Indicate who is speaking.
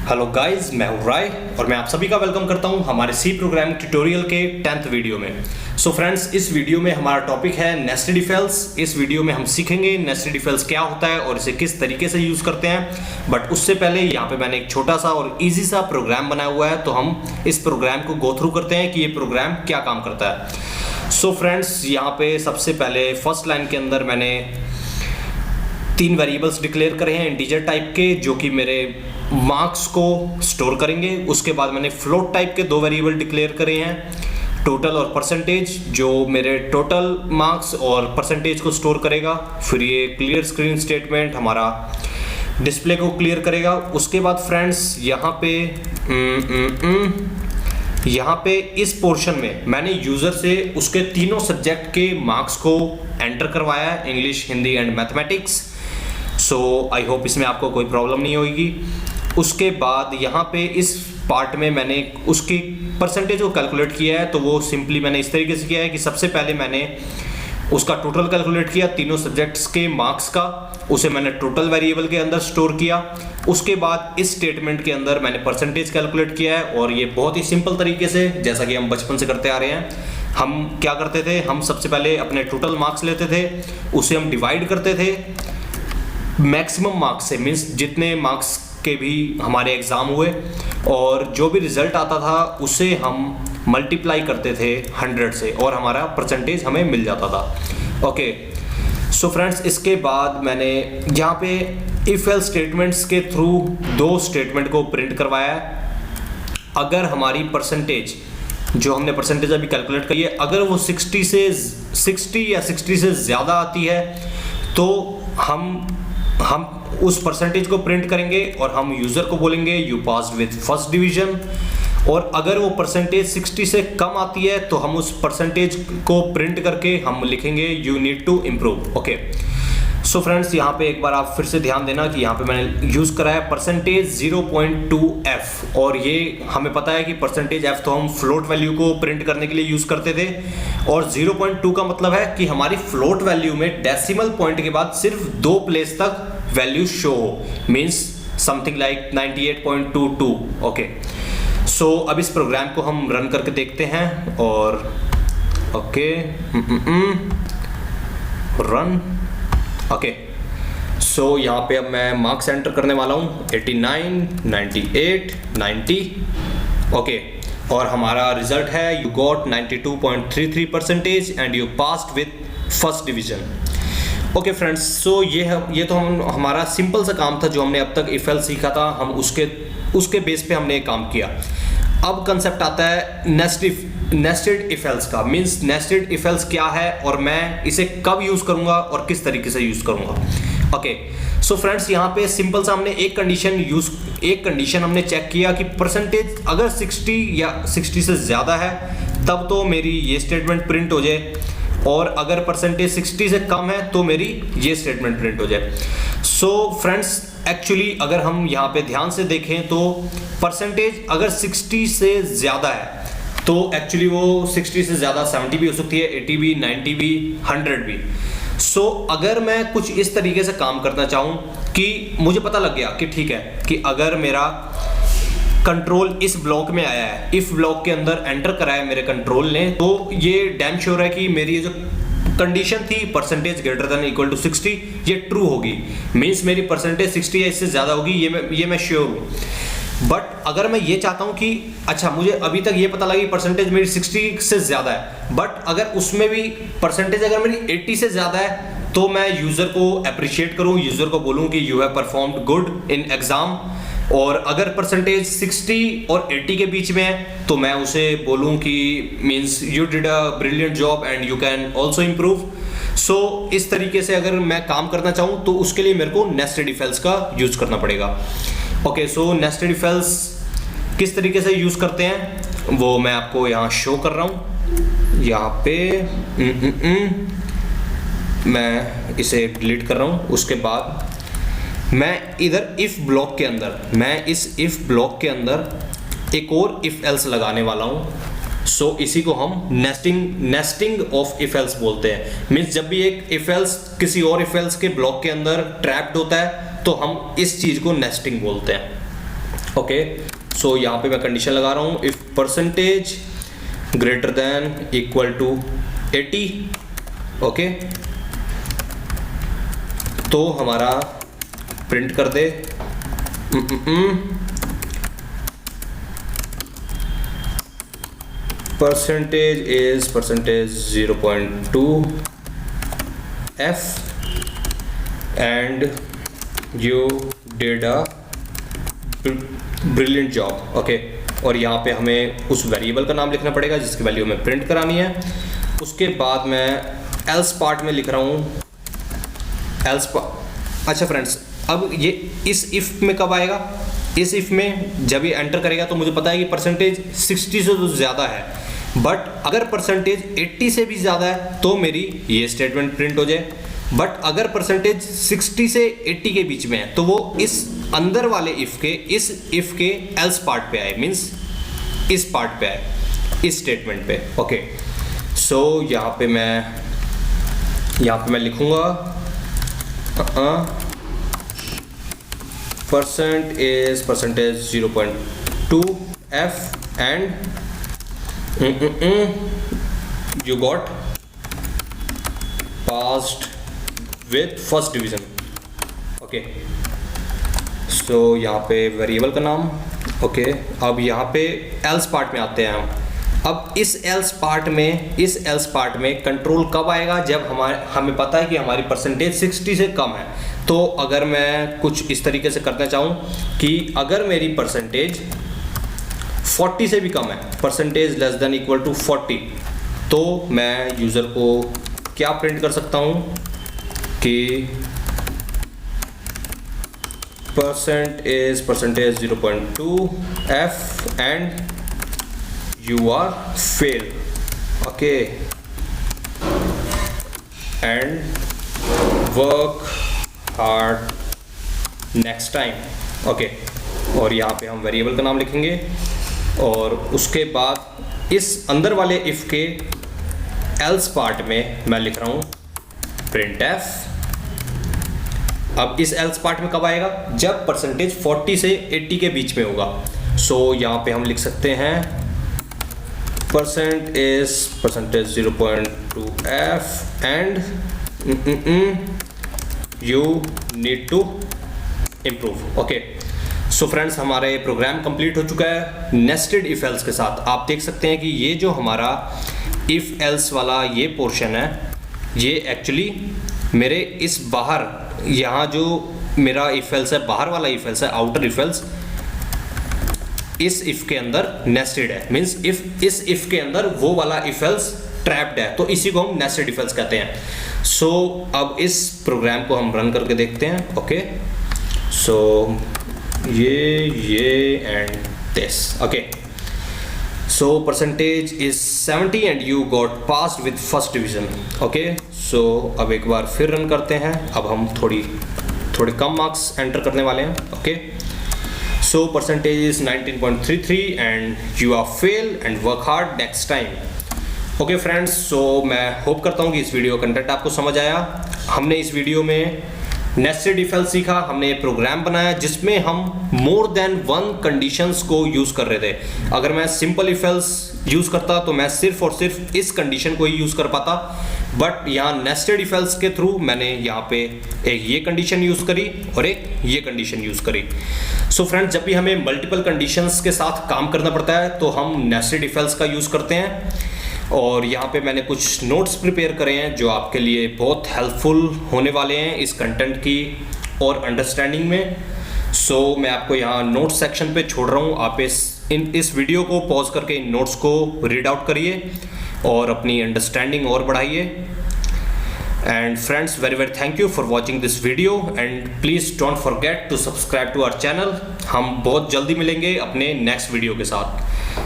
Speaker 1: Hello guys, मैं हूं राय और मैं आप सभी का वेलकम करता हूं हमारे सी प्रोग्राम ट्यूटोरियल के 10th वीडियो में। सो फ्रेंड्स, इस वीडियो में हमारा टॉपिक है नेस्टेड इफ एल्स। इस वीडियो में हम सीखेंगे नेस्टेड इफ एल्स क्या होता है और इसे किस तरीके से यूज करते हैं। बट उससे पहले यहाँ पे मैंने एक छोटा सा और इजी सा प्रोग्राम बनाया हुआ है, तो हम इस प्रोग्राम को गो थ्रू करते हैं कि ये प्रोग्राम क्या काम करता है। सो फ्रेंड्स, यहाँ पे सबसे पहले फर्स्ट लाइन के अंदर मैंने 3 वेरिएबल्स डिक्लेयर करे हैं इंटीजर टाइप के, जो कि मेरे मार्क्स को स्टोर करेंगे। उसके बाद मैंने फ्लोट टाइप के 2 वेरिएबल डिक्लेयर करे हैं, टोटल और परसेंटेज, जो मेरे टोटल मार्क्स और परसेंटेज को स्टोर करेगा। फिर ये क्लियर स्क्रीन स्टेटमेंट हमारा डिस्प्ले को क्लियर करेगा। उसके बाद फ्रेंड्स, यहाँ पे इस पोर्शन में मैंने यूजर से उसके तीनों सब्जेक्ट के मार्क्स को एंटर करवाया है, English, Hindi and mathematics. So I hope इसमें आपको कोई प्रॉब्लम नहीं होगी। उसके बाद यहाँ पे इस पार्ट में मैंने उसकी परसेंटेज को कैलकुलेट किया है, तो वो सिंपली मैंने इस तरीके से किया है कि सबसे पहले मैंने उसका टोटल कैलकुलेट किया, तीनों सब्जेक्ट्स के मार्क्स का, उसे मैंने टोटल वेरिएबल के अंदर स्टोर किया। उसके बाद इस स्टेटमेंट के अंदर मैंने परसेंटेज कैलकुलेट किया है, और ये बहुत ही सिंपल तरीके से, जैसा कि हम बचपन से करते आ रहे हैं। हम क्या करते थे, हम सबसे पहले अपने टोटल मार्क्स लेते थे, उसे हम डिवाइड करते थे मैक्सिमम मार्क्स से, मीन्स जितने मार्क्स के भी हमारे एग्ज़ाम हुए, और जो भी रिजल्ट आता था उसे हम मल्टीप्लाई करते थे 100 से, और हमारा परसेंटेज हमें मिल जाता था। ओके, सो फ्रेंड्स, इसके बाद मैंने यहाँ पे इफ एल्स स्टेटमेंट्स के थ्रू 2 स्टेटमेंट को प्रिंट करवाया है। अगर हमारी परसेंटेज, जो हमने परसेंटेज अभी कैलकुलेट करी है, अगर वो 60 या 60 से ज़्यादा आती है, तो हम उस परसेंटेज को प्रिंट करेंगे और हम यूज़र को बोलेंगे you passed with first division. और अगर वो परसेंटेज 60 से कम आती है, तो हम उस परसेंटेज को प्रिंट करके हम लिखेंगे you need to improve. Okay, so friends, यहाँ पे एक बार आप फिर से ध्यान देना कि यहाँ पे मैंने यूज़ करा है परसेंटेज 0.2f, और ये हमें पता है कि परसेंटेज f तो हम फ्लोट वैल्यू को प्रिंट करने के लिए यूज़ करते थे, और 0.2 का मतलब है कि हमारी फ्लोट वैल्यू में डेसिमल पॉइंट के बाद सिर्फ 2 प्लेस तक वैल्यू शो हो, means something like 98.22। Okay, so अब इस प्रोग्राम को हम रन करके देखते हैं, और ओके, रन। ओके, सो यहाँ पे अब मैं मार्क्स एंटर करने वाला हूँ, 89, 98, 90। ओके, और हमारा रिजल्ट है you got 92.33 percentage and you passed with first division. Okay friends, so ये तो हमारा सिंपल सा काम था जो हमने अब तक इफ एल्स सीखा था, हम उसके बेस पे हमने काम किया। अब कंसेप्ट आता है नेस्टेड इफ एल्स का। मींस नेस्टेड इफ एल्स क्या है और मैं इसे कब यूज करूंगा और किस तरीके से यूज करूंगा। ओके, सो फ्रेंड्स, यहाँ पे सिंपल सा हमने एक कंडीशन हमने चेक किया कि परसेंटेज अगर 60 या 60 से ज़्यादा है, तब तो मेरी ये स्टेटमेंट प्रिंट हो जाए, और अगर परसेंटेज 60 से कम है तो मेरी ये स्टेटमेंट प्रिंट हो जाए। सो फ्रेंड्स, एक्चुअली अगर हम यहाँ पे ध्यान से देखें तो परसेंटेज अगर 60 से ज़्यादा है, तो एक्चुअली वो 60 से ज़्यादा 70 भी हो सकती है, 80 भी, 90 भी, 100 भी। सो अगर मैं कुछ इस तरीके से काम करना चाहूँ कि मुझे पता लग गया कि ठीक है कि अगर मेरा कंट्रोल इस ब्लॉक में आया है, इफ ब्लॉक के अंदर एंटर करा है मेरे कंट्रोल ने, तो ये डैम श्योर है कि मेरी जो कंडीशन थी percentage greater than equal to 60, ये ट्रू होगी। मींस मेरी परसेंटेज 60 या इससे ज़्यादा होगी, ये मैं श्योर हूँ। बट अगर मैं ये चाहता हूँ कि अच्छा, मुझे अभी तक ये पता लगी परसेंटेज मेरी 60 से ज़्यादा है, बट अगर उसमें भी परसेंटेज अगर मेरी 80 से ज़्यादा है, तो मैं यूज़र को अप्रिशिएट करूँ, यूज़र को बोलूँ कि you have performed good in exam. और अगर परसेंटेज 60 और 80 के बीच में है, तो मैं उसे बोलूँ कि means you did a brilliant job and you can also improve. So इस तरीके से अगर मैं काम करना चाहूँ, तो उसके लिए मेरे को नेस्टेड इफ एल्स का यूज़ करना पड़ेगा। Okay, so nested if else किस तरीके से यूज़ करते हैं वो मैं आपको यहाँ शो कर रहा हूँ। यहाँ पे मैं इसे डिलीट कर रहा हूँ। उसके बाद मैं इधर इफ ब्लॉक के अंदर, मैं इस इफ ब्लॉक के अंदर एक और इफ एल्स लगाने वाला हूँ। सो इसी को हम नेस्टिंग ऑफ इफ एल्स बोलते हैं। मीन्स जब भी एक इफ एल्स किसी और इफ एल्स के ब्लॉक के अंदर ट्रैप्ड होता है, तो हम इस चीज को नेस्टिंग बोलते हैं। ओके, सो यहाँ पे मैं कंडीशन लगा रहा हूँ, if percentage greater than equal to 80, okay, तो हमारा प्रिंट कर दे percentage is percentage 0.2 f and you did a brilliant job, okay. और यहाँ पे हमें उस वेरिएबल का नाम लिखना पड़ेगा जिसकी वैल्यू हमें प्रिंट करानी है। उसके बाद मैं एल्स पार्ट में लिख रहा हूँ एल्स पार्ट। अच्छा फ्रेंड्स, अब ये इस इफ में कब आएगा? इस इफ में जब ये एंटर करेगा तो मुझे पता है कि परसेंटेज 60 से तो ज़्यादा है, बट अगर परसेंटेज 80 से भी ज़्यादा है तो मेरी ये स्टेटमेंट प्रिंट हो जाए। बट अगर परसेंटेज 60 से 80 के बीच में है तो वो इस अंदर वाले इफ के एल्स पार्ट पे आए, मीन्स इस पार्ट पे आए, इस स्टेटमेंट पे, ओके। सो यहाँ पे मैं लिखूंगा percentage 0.2 f and you got passed with first division, okay. So यहाँ पे वेरिएबल का नाम, ओके। अब यहाँ पे एल्स पार्ट में आते हैं हम। अब इस एल्स पार्ट में कंट्रोल कब आएगा? जब हमें पता है कि हमारी परसेंटेज 60 से कम है। तो अगर मैं कुछ इस तरीके से करना चाहूँ कि अगर मेरी परसेंटेज 40 से भी कम है, percentage less than equal to 40, तो मैं यूज़र को क्या प्रिंट कर सकता हूँ कि percentage 0.2 f and you are fail, okay, and work hard next time, okay। और यहाँ पे हम वेरिएबल का नाम लिखेंगे और उसके बाद इस अंदर वाले इफ के एल्स पार्ट में मैं लिख रहा हूँ प्रिंट एफ। अब इस एल्स पार्ट में कब आएगा? जब परसेंटेज 40 से 80 के बीच में होगा। सो यहाँ पे हम लिख सकते हैं percentage 0.2 f and you need to improve, okay. So friends, हमारे प्रोग्राम कंप्लीट हो चुका है नेस्टेड इफ एल्स के साथ। आप देख सकते हैं कि ये जो हमारा इफ एल्स वाला ये पोर्शन है, ये एक्चुअली मेरे इस बाहर, यहाँ जो मेरा इफ एल्स है, बाहर वाला इफ एल्स है, आउटर इफ एल्स, इस इफ के अंदर नेस्टेड है। मींस इस इफ के अंदर वो वाला इफ एल्स ट्रैप्ड है, तो इसी को हम नेस्टेड इफ एल्स कहते हैं। सो अब इस प्रोग्राम को हम रन करके देखते हैं, ओके। सो ये and this, okay. So percentage is 70 and you got passed with first division, okay. So अब एक बार फिर रन करते हैं। अब हम थोड़े कम मार्क्स एंटर करने वाले हैं, okay. So percentage is 19.33 and you are fail and work hard next time, okay friends। so मैं होप करता हूँ कि इस वीडियो कंटेंट आपको समझ आया। हमने इस वीडियो में नेस्टेड इफ एल्स सीखा, हमने प्रोग्राम बनाया जिसमें हम मोर देन 1 कंडीशंस को यूज कर रहे थे। अगर मैं सिंपल इफ एल्स यूज करता तो मैं सिर्फ और सिर्फ इस कंडीशन को ही यूज कर पाता, बट यहाँ नेस्टेड इफ एल्स के थ्रू मैंने यहाँ पे एक ये कंडीशन यूज करी और एक ये कंडीशन यूज करी। सो फ्रेंड्स, जब भी हमें मल्टीपल कंडीशंस के साथ काम करना पड़ता है तो हम नेस्टेड इफ एल्स का यूज करते हैं। और यहाँ पे मैंने कुछ नोट्स प्रिपेयर करे हैं जो आपके लिए बहुत हेल्पफुल होने वाले हैं इस कंटेंट की और अंडरस्टैंडिंग में। सो मैं आपको यहाँ नोट सेक्शन पे छोड़ रहा हूँ। आप इस वीडियो को पॉज करके इन नोट्स को रीड आउट करिए और अपनी अंडरस्टैंडिंग और बढ़ाइए। And friends, very thank you for watching this video and please don't forget to subscribe to our channel. हम बहुत जल्दी मिलेंगे अपने नेक्स्ट वीडियो के साथ।